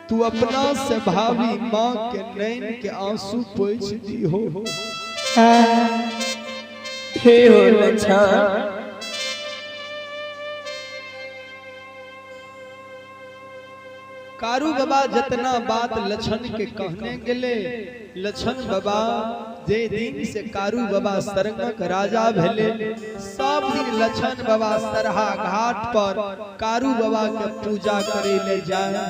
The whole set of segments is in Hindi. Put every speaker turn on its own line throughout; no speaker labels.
तू अपना से भावी माँ के नैन के आंसू पोंछ दी हो।
हे हो लछन
कारू बाबा जितना बात लछन के कहने गेले, लछन बाबा जे दिन से कारू बाबा सरंगक राजा भेले, सब दिन लछन बाबा सरहा घाट पर कारू बाबा के पूजा करे ले जाए।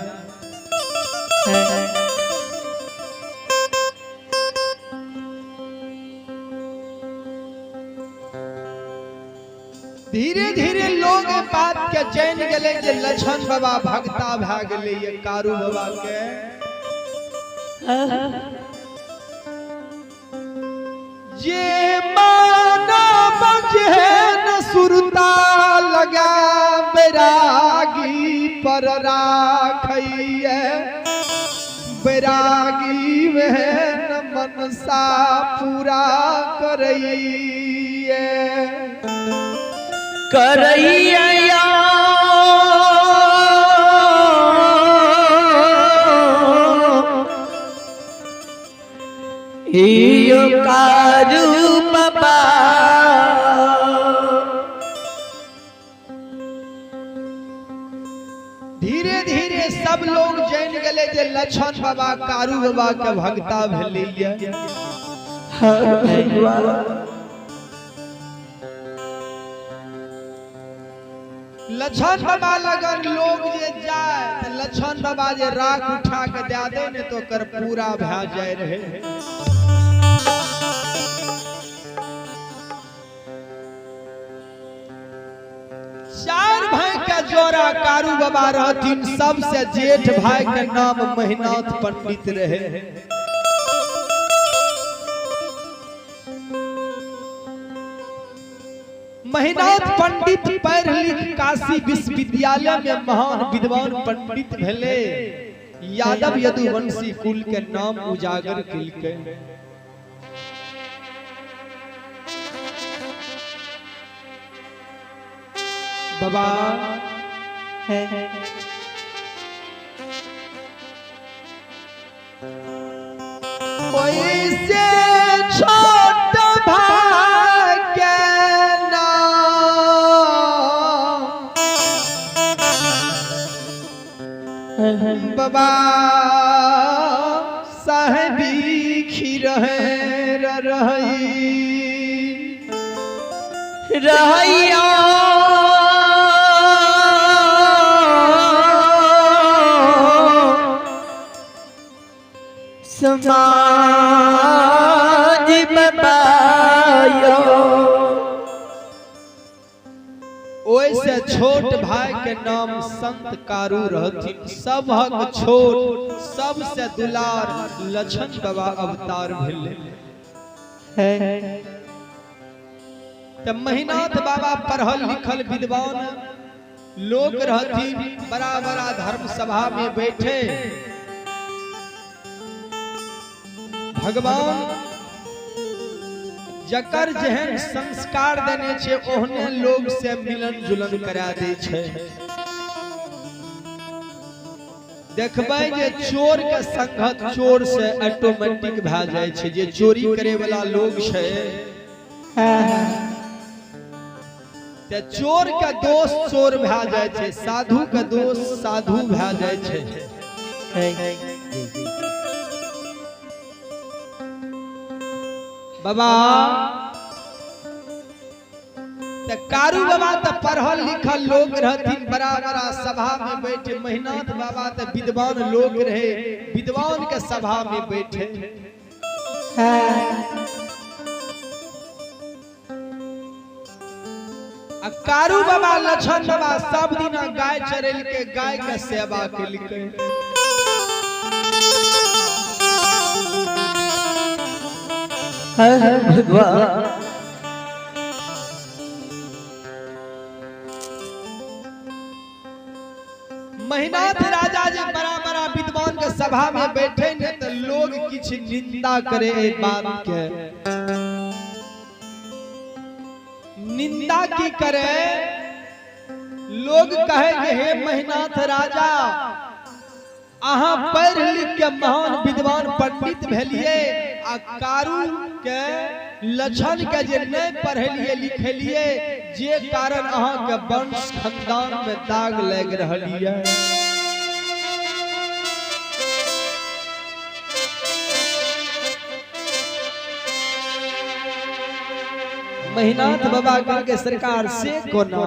धीरे धीरे लोग बात के जान गेले जे लछन बाबा भक्ता भा गेले ये कारू बाबा के। जे मानव जेहन सुरता लगा बैरागी पर राखिए, बैरागी में मनसा पूरा करइए।
करैया हियो कारू बाबा
धीरे धीरे सब लोग जान गेले जे लछन बाबा कारू बाबा के भक्ता भेलिए। लछन बाबा लगन लोग जे जाए त लछन बाबा जे राख उठा के दे दे ने तो कर पूरा भा जाए रहे। चार भाई का जोड़ा कारू बाबा रहथिन, सबसे जेठ भाई के नाम महिनाथ पंडित रहे। महिनाथ पंडित पढ़ लिख काशी विश्वविद्यालय में महान विद्वान पंडित भेले, यादव यदुवंशी कुल के नाम उजागर केलकै। बाबा ओइसे छोट भाई के बाबा साहेबी खिरहे
रहैया समाज बतायो।
ओइसे छोट भाई के नाम संत कारू रहथिन, सबहक छोट सबसे दुलार लछन बाबा अवतार भेले। त महिनाथ बाबा पढ़ल लिखल विद्वान लोग रहथिन, बड़ा बड़ा धर्म सभा में बैठे भगवान जकर जेहन संस्कार देने छे ओहने लोग से मिलन जुलन करा दे छे। देखबै जे चोर के संगत चोर से ऑटोमेटिक भा जाय छे, जे चोरी करे वाला लोग छे ते चोर के दोस्त चोर भा जाय छे, साधु के दोस्त साधु भा जाय छे। बाबा ते कारू बाबा ते पढ़ल लिखल लोग रहथिन, बड़ा बड़ा सभा में बैठे। महिनाथ बाबा ते विद्वान लोग रहे, विद्वान के सभा में बैठे। आ कारू बाबा लछन बाबा सब दिन गाय चरेल के गाय के सेवा केलकै।
भगवान
महिनाथ राजा जे बड़ा बड़ा विद्वान के सभा में बैठे ने तो लोग किछ निंदा करे ए बात के। निंदा की करे, लोग कहे कि हे महिनाथ राजा अहाँ पढ़ लिख के महान विद्वान पंडित भेलिए आ कारू के लक्षण के जे नहीं पढ़लिए लिखलिए जे कारण अहाँ के वंश खानदान में दाग लग रहलिए। महिनाथ बाबा के सरकार से कोना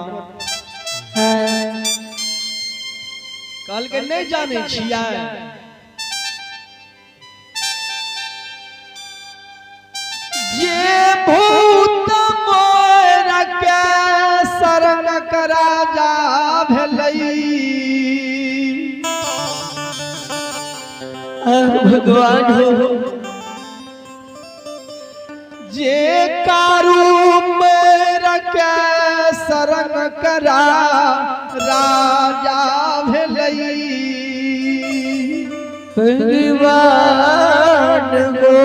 कल के नहीं जाने छिया जे भूत मोर के शरण करा जा भेलई
भगवान हो
जे कारू मोर के शरण करा राजा भेलई
भगवान हो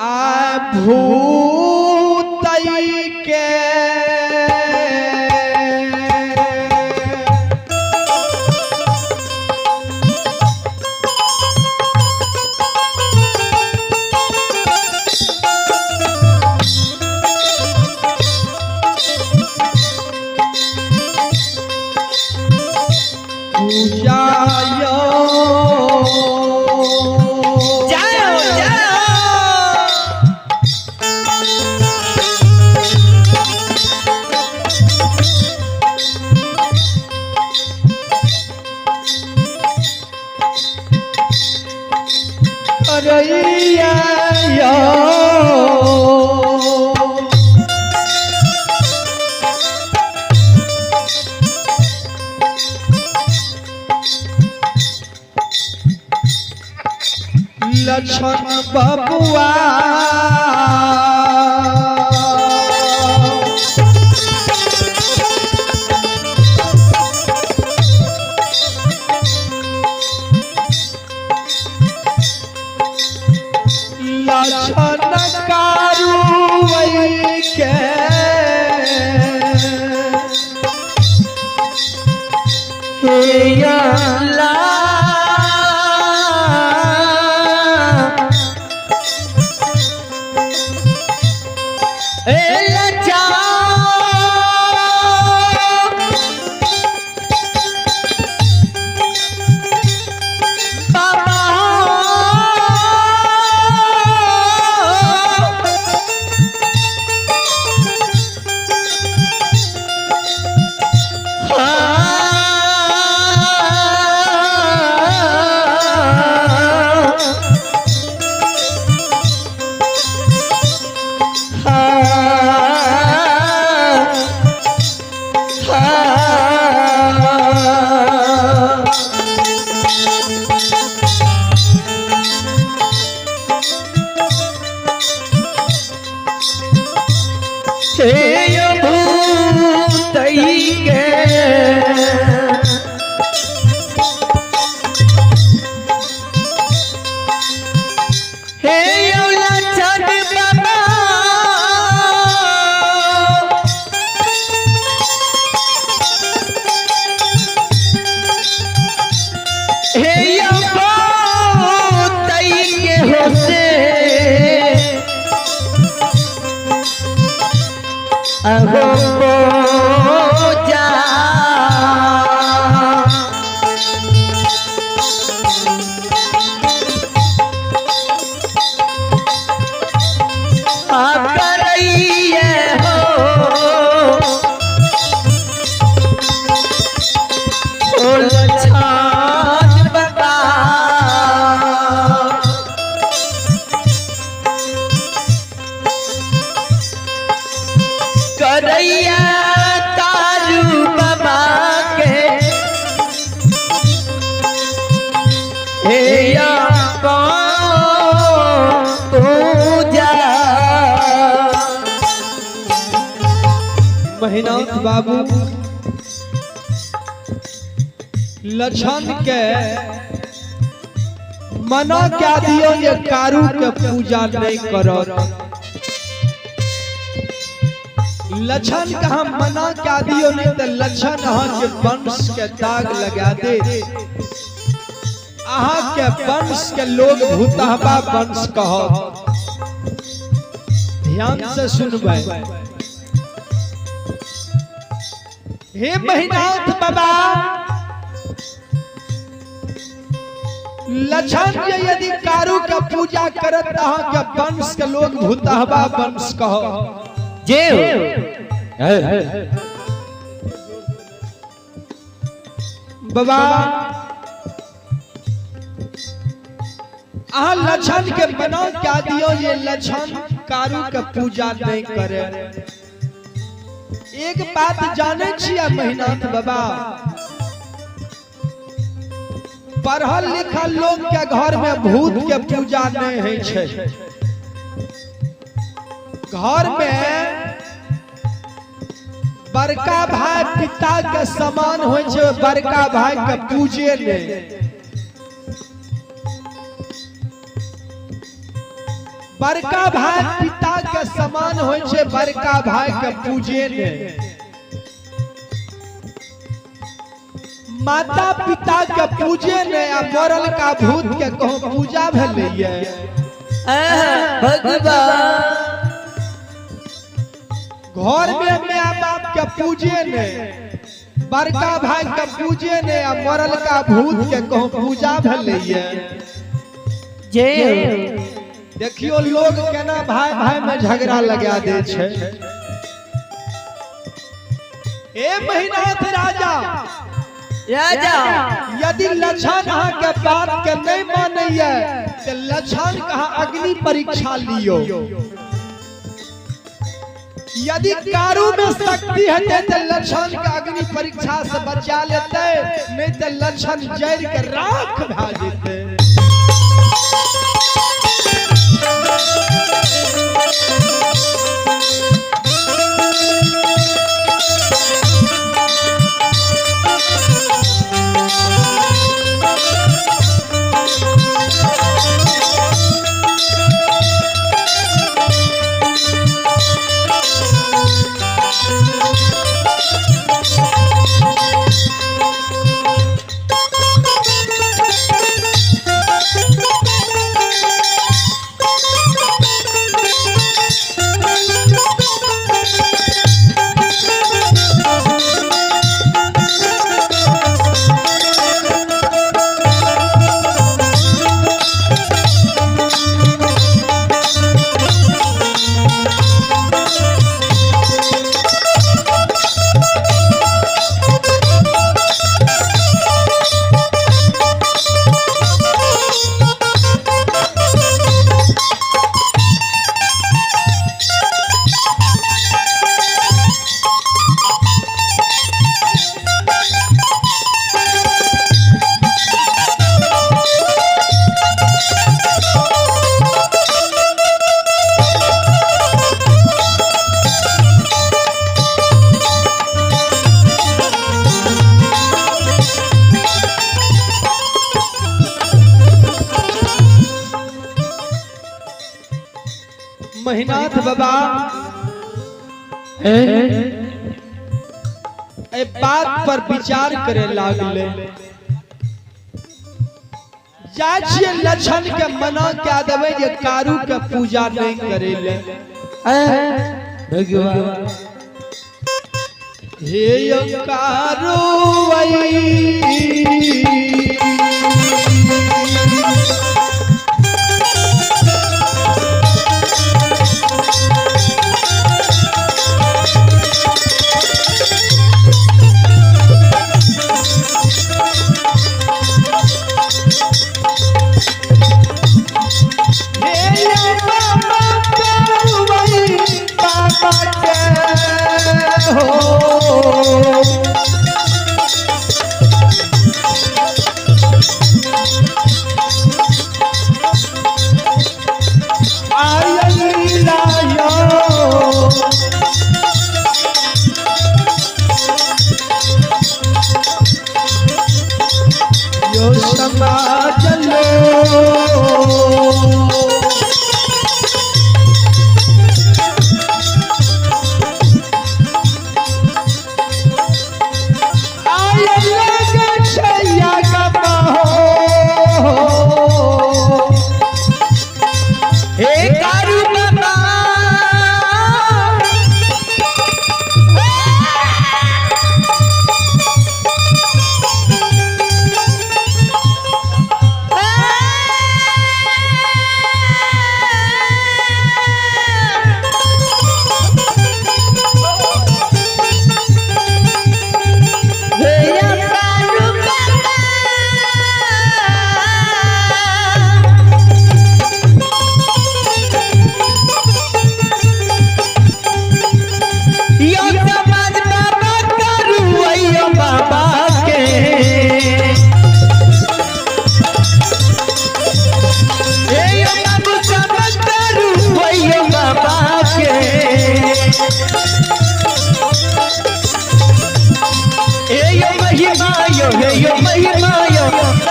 आ भूतई के पूजायो
जाओ जाओ
करैया लक्षण बबुआ लक्षण कारू के
हे अल्लाह महिनाथ बाबू लक्षण के मना क्या दियो ये कारू के पूजा नहीं करो
लछन कहा मना क्या दियो नहीं तो लछन अहाँ के वंश के दाग लगा दे। अहाँ के वंश के लोग भूतहबा वंश कहो। ध्यान से सुनबे। हे महीनाथ बाबा, लछन जे यदि कारू का पूजा करत अहाँ के वंश के लोग भूतहबा वंश कहो।
जय हो।
बाबा अहाँ लछन के मना क्या दियो, ये लछन कारू के पूजा नहीं करे। एक बात जाने छिया महीनाथ बाबा, पढ़ल लिखल लोग के घर में भूत के पूजा नहीं है छे। घर में बड़का भाई पिता के समान होय छे, बड़का भाई के पूजे नहीं। बड़का भाई पिता के समान होय छे, बड़का भाई के पूजे नहीं। माता पिता के पूजे नहीं आ मरल का भूत के कहूं पूजा भेलैया।
भगवान
घर में माँ बाप के पूजे नहीं, बड़का भाई के पूजे नहीं आ मरल का भूत के कहूं पूजा भेलैया।
जय हो।
देखियो लोग केना भाई भाई में झगड़ा लगा दे छे। ए महीनाथ राजा,
राजा
यदि लछन अहाँ के बात के नहीं मानैया तो लछन कहा अग्नि परीक्षा लियो। यदि कारू में शक्ति है तो लछन के अग्नि परीक्षा से बचा लेते, नहीं तो लछन जड़ के राख भा जेते। महीनाथ बाबा ए बात पर विचार करे लागले। जाछिए लछन के मना क्या देवे जे कारू के पूजा नहीं करेले।
भगवान
हे कारू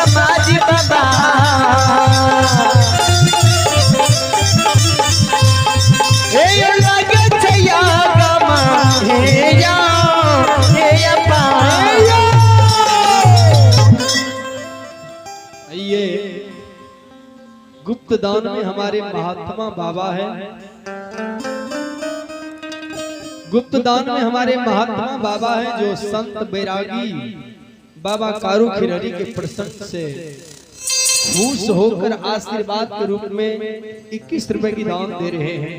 समाज बाबा हे लगे छैया गमा हे या पा
ये गुप्त दान में हमारे महात्मा बाबा है। गुप्त दान में हमारे महात्मा बाबा है जो संत बैरागी बाबा कारू खिररी के प्रसंग से खुश होकर आशीर्वाद के रूप में 21 रुपए की दान दे रहे हैं।